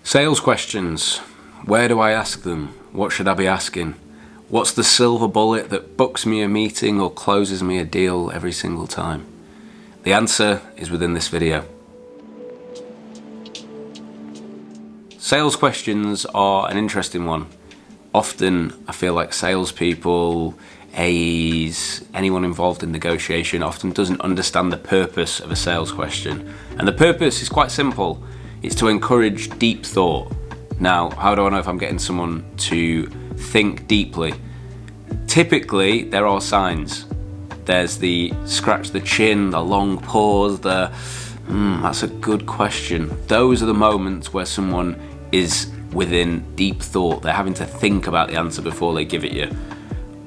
Sales questions. Where do I ask them? What should I be asking? What's the silver bullet that books me a meeting or closes me a deal every single time? The answer is within this video. Sales questions are an interesting one. Often I feel like salespeople, AEs, anyone involved in negotiation often doesn't understand the purpose of a sales question. And the purpose is quite simple. It's to encourage deep thought. Now, how do I know if I'm getting someone to think deeply? Typically, there are signs. There's the scratch the chin, the long pause, that's a good question. Those are the moments where someone is within deep thought. They're having to think about the answer before they give it you.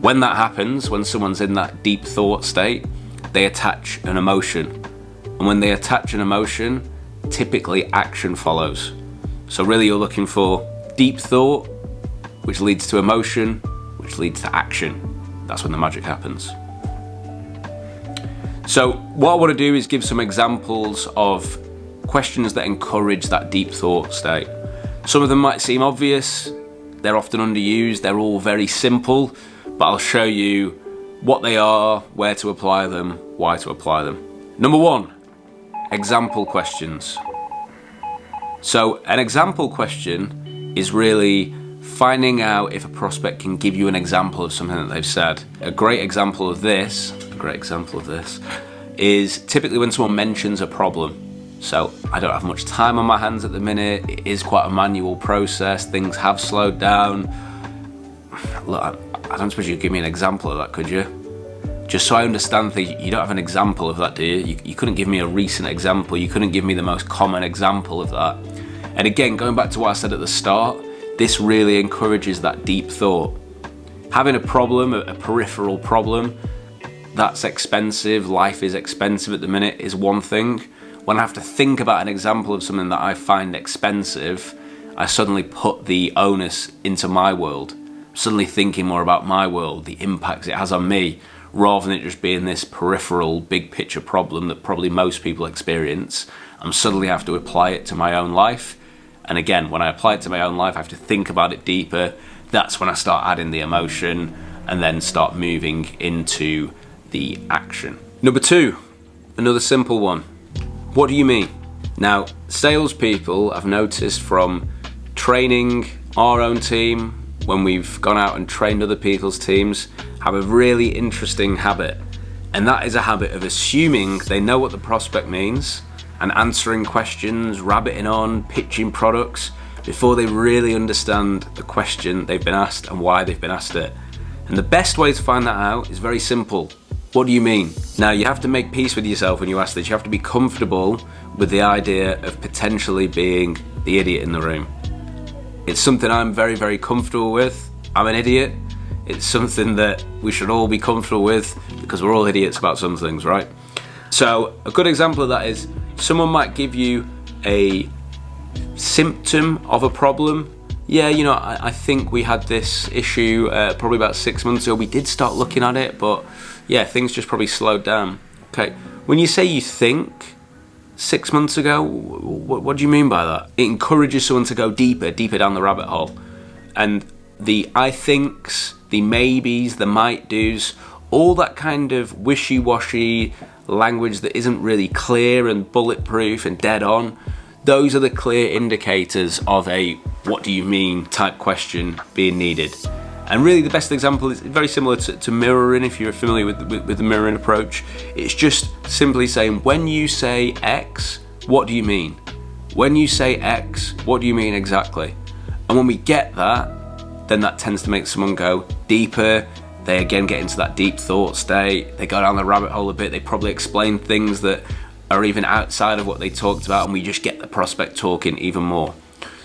When that happens, when someone's in that deep thought state, they attach an emotion. And when they attach an emotion, typically action follows. So really you're looking for deep thought, which leads to emotion, which leads to action. That's when the magic happens. So what I want to do is give some examples of questions that encourage that deep thought state. Some of them might seem obvious, they're often underused, they're all very simple, but I'll show you what they are, where to apply them, why to apply them. Number one, example questions. So an example question is really finding out if a prospect can give you an example of something that they've said. A great example of this is typically when someone mentions a problem. So I don't have much time on my hands at the minute. It is quite a manual process. Things have slowed down. Look, I don't suppose you'd give me an example of that, could you? Just so I understand things, you don't have an example of that, do you? You couldn't give me a recent example. You couldn't give me the most common example of that. And again, going back to what I said at the start, this really encourages that deep thought. Having a problem, a peripheral problem, that's expensive. Life is expensive at the minute is one thing. When I have to think about an example of something that I find expensive, I suddenly put the onus into my world. I'm suddenly thinking more about my world, the impacts it has on me, rather than it just being this peripheral, big picture problem that probably most people experience. I'm suddenly have to apply it to my own life. And again, when I apply it to my own life, I have to think about it deeper. That's when I start adding the emotion and then start moving into the action. Number two, another simple one. What do you mean? Now, salespeople, I've noticed from training our own team, when we've gone out and trained other people's teams, have a really interesting habit. And that is a habit of assuming they know what the prospect means and answering questions, rabbiting on, pitching products before they really understand the question they've been asked and why they've been asked it. And the best way to find that out is very simple. What do you mean? Now, you have to make peace with yourself when you ask this. You have to be comfortable with the idea of potentially being the idiot in the room. It's something I'm very, very comfortable with. I'm an idiot. It's something that we should all be comfortable with because we're all idiots about some things, right? So a good example of that is someone might give you a symptom of a problem. Yeah, I think we had this issue probably about 6 months ago. We did start looking at it, but yeah, things just probably slowed down. Okay, when you say you think 6 months ago, what do you mean by that? It encourages someone to go deeper down the rabbit hole. And the I thinks, the maybes, the might do's, all that kind of wishy-washy language that isn't really clear and bulletproof and dead on, those are the clear indicators of a what do you mean type question being needed. And really the best example is very similar to mirroring, if you're familiar with the mirroring approach. It's just simply saying, when you say X, what do you mean? When you say X, what do you mean exactly? And when we get that, then that tends to make someone go deeper. They again get into that deep thought state. They go down the rabbit hole a bit. They probably explain things that are even outside of what they talked about, and we just get the prospect talking even more.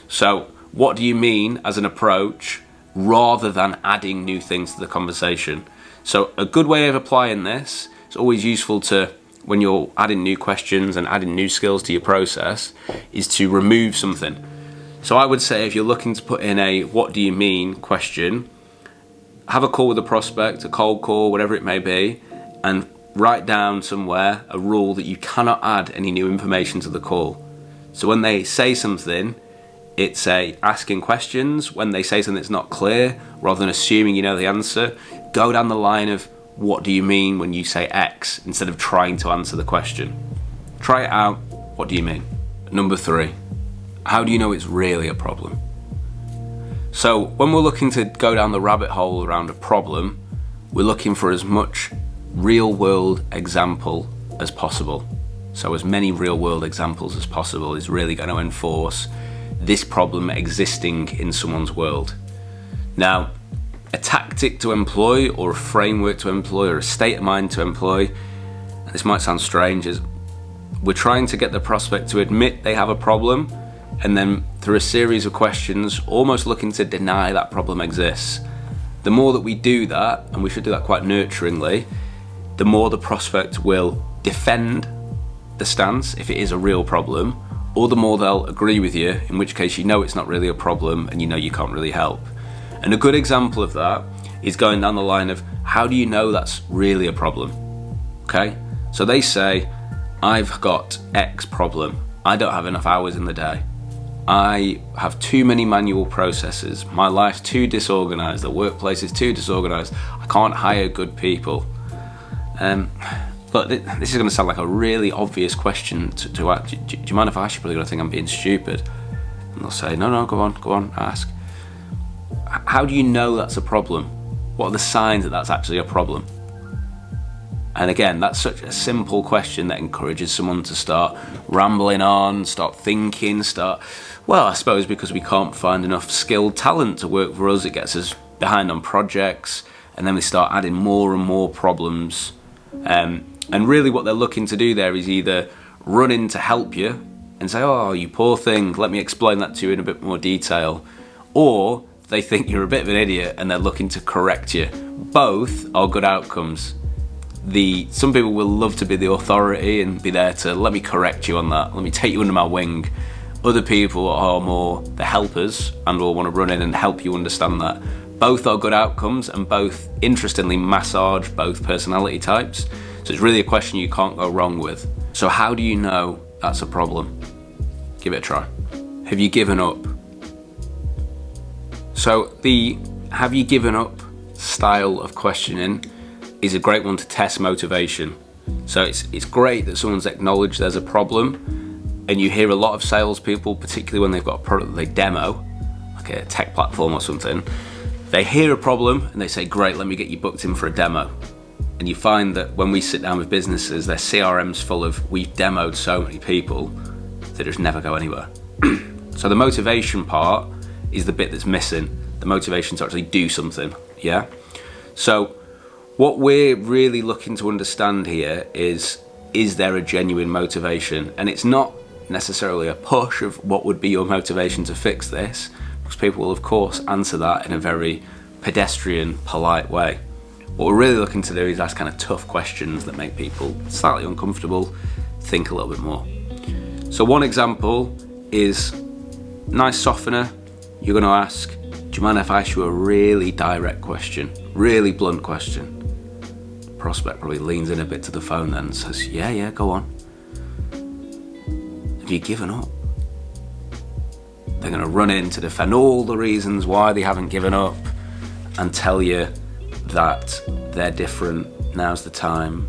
So what do you mean as an approach, rather than adding new things to the conversation? So a good way of applying this, it's always useful to, when you're adding new questions and adding new skills to your process, is to remove something. So I would say if you're looking to put in a what do you mean question, have a call with a prospect, a cold call, whatever it may be, and write down somewhere a rule that you cannot add any new information to the call. So when they say something, It's asking questions when they say something that's not clear, rather than assuming you know the answer. Go down the line of, what do you mean when you say X, instead of trying to answer the question. Try it out. What do you mean? Number 3, how do you know it's really a problem? So when we're looking to go down the rabbit hole around a problem, we're looking for as much real world example as possible. So as many real world examples as possible is really going to enforce this problem existing in someone's world. Now, a tactic to employ, or a framework to employ, or a state of mind to employ, this might sound strange, is we're trying to get the prospect to admit they have a problem, and then through a series of questions, almost looking to deny that problem exists. The more that we do that, and we should do that quite nurturingly, the more the prospect will defend the stance if it is a real problem, or the more they'll agree with you, in which case you know it's not really a problem and you know you can't really help. And a good example of that is going down the line of, how do you know that's really a problem? Okay, so they say, I've got X problem. I don't have enough hours in the day. I have too many manual processes. My life's too disorganized. The workplace is too disorganized. I can't hire good people. Look, this is going to sound like a really obvious question to ask. Do you mind if I ask? You're probably going to think I'm being stupid. And they'll say, no, go on, ask. How do you know that's a problem? What are the signs that that's actually a problem? And again, that's such a simple question that encourages someone to start rambling on, start thinking, well, I suppose because we can't find enough skilled talent to work for us, it gets us behind on projects, and then we start adding more and more problems. And really what they're looking to do there is either run in to help you and say, oh, you poor thing, let me explain that to you in a bit more detail, or they think you're a bit of an idiot and they're looking to correct you. Both are good outcomes. Some people will love to be the authority and be there to, let me correct you on that, let me take you under my wing. Other people are more the helpers and will want to run in and help you understand that. Both are good outcomes, and both, interestingly, massage both personality types. So it's really a question you can't go wrong with. So how do you know that's a problem? Give it a try. Have you given up? So the have you given up style of questioning is a great one to test motivation. So it's great that someone's acknowledged there's a problem, and you hear a lot of salespeople, particularly when they've got a product that they demo, like a tech platform or something, they hear a problem and they say, great, let me get you booked in for a demo. And you find that when we sit down with businesses, their CRM's full of, we've demoed so many people, they just never go anywhere. So the motivation part is the bit that's missing, the motivation to actually do something, yeah? So what we're really looking to understand here is there a genuine motivation? And it's not necessarily a push of what would be your motivation to fix this, because people will of course answer that in a very pedestrian, polite way. What we're really looking to do is ask kind of tough questions that make people slightly uncomfortable, think a little bit more. So one example is, nice softener, you're going to ask, do you mind if I ask you a really direct question, really blunt question? The prospect probably leans in a bit to the phone then and says, yeah, go on. Have you given up? They're going to run in to defend all the reasons why they haven't given up and tell you that they're different, now's the time.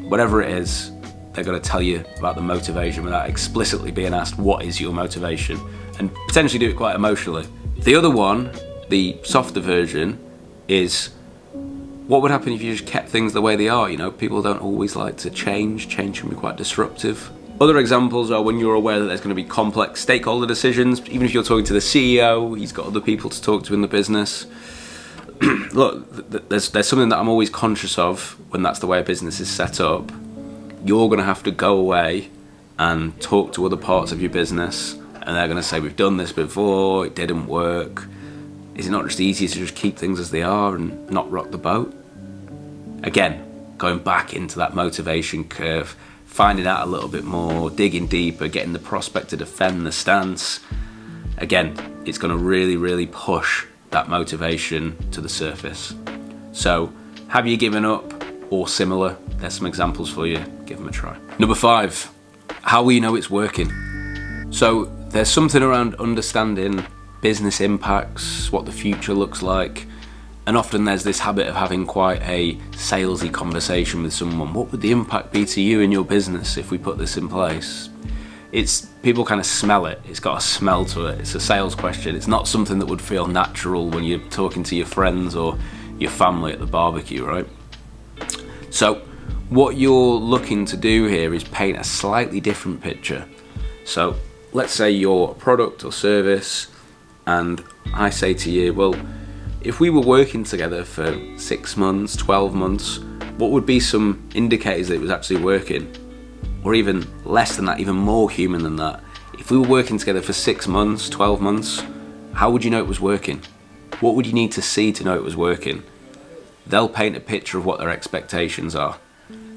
Whatever it is, they're going to tell you about the motivation without explicitly being asked, what is your motivation? And potentially do it quite emotionally. The other one, the softer version, is what would happen if you just kept things the way they are? You know, people don't always like to change. Change can be quite disruptive. Other examples are when you're aware that there's going to be complex stakeholder decisions. Even if you're talking to the CEO, he's got other people to talk to in the business. Look, there's something that I'm always conscious of when that's the way a business is set up. You're going to have to go away and talk to other parts of your business, and they're going to say, we've done this before, it didn't work. Is it not just easier to just keep things as they are and not rock the boat? Again, going back into that motivation curve, finding out a little bit more, digging deeper, getting the prospect to defend the stance. Again, it's going to really, really push that motivation to the surface. So, have you given up or similar? There's some examples for you. Give them a try. Number 5, how will you know it's working? So there's something around understanding business impacts, what the future looks like, and often there's this habit of having quite a salesy conversation with someone. What would the impact be to you and your business if we put this in place? People kind of smell it. It's got a smell to it. It's a sales question. It's not something that would feel natural when you're talking to your friends or your family at the barbecue, right? So what you're looking to do here is paint a slightly different picture. So let's say you're a product or service, and I say to you, well, if we were working together for 6 months, 12 months, what would be some indicators that it was actually working? Or even less than that, even more human than that. If we were working together for 6 months, 12 months, how would you know it was working? What would you need to see to know it was working? They'll paint a picture of what their expectations are.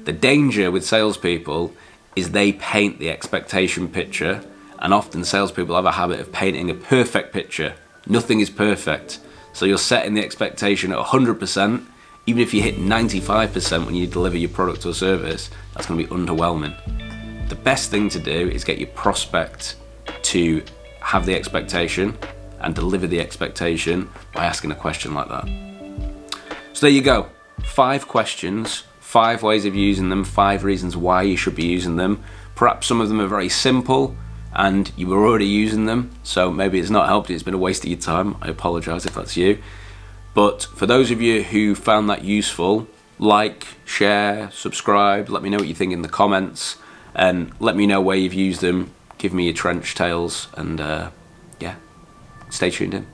The danger with salespeople is they paint the expectation picture, and often salespeople have a habit of painting a perfect picture. Nothing is perfect. So you're setting the expectation at 100%, even if you hit 95% when you deliver your product or service, that's going to be underwhelming. The best thing to do is get your prospect to have the expectation and deliver the expectation by asking a question like that. So there you go. 5 questions, 5 ways of using them, 5 reasons why you should be using them. Perhaps some of them are very simple and you were already using them, so maybe it's not helped you, it's been a waste of your time. I apologise if that's you. But for those of you who found that useful, like, share, subscribe, let me know what you think in the comments, and let me know where you've used them. Give me your trench tales, and yeah, stay tuned in.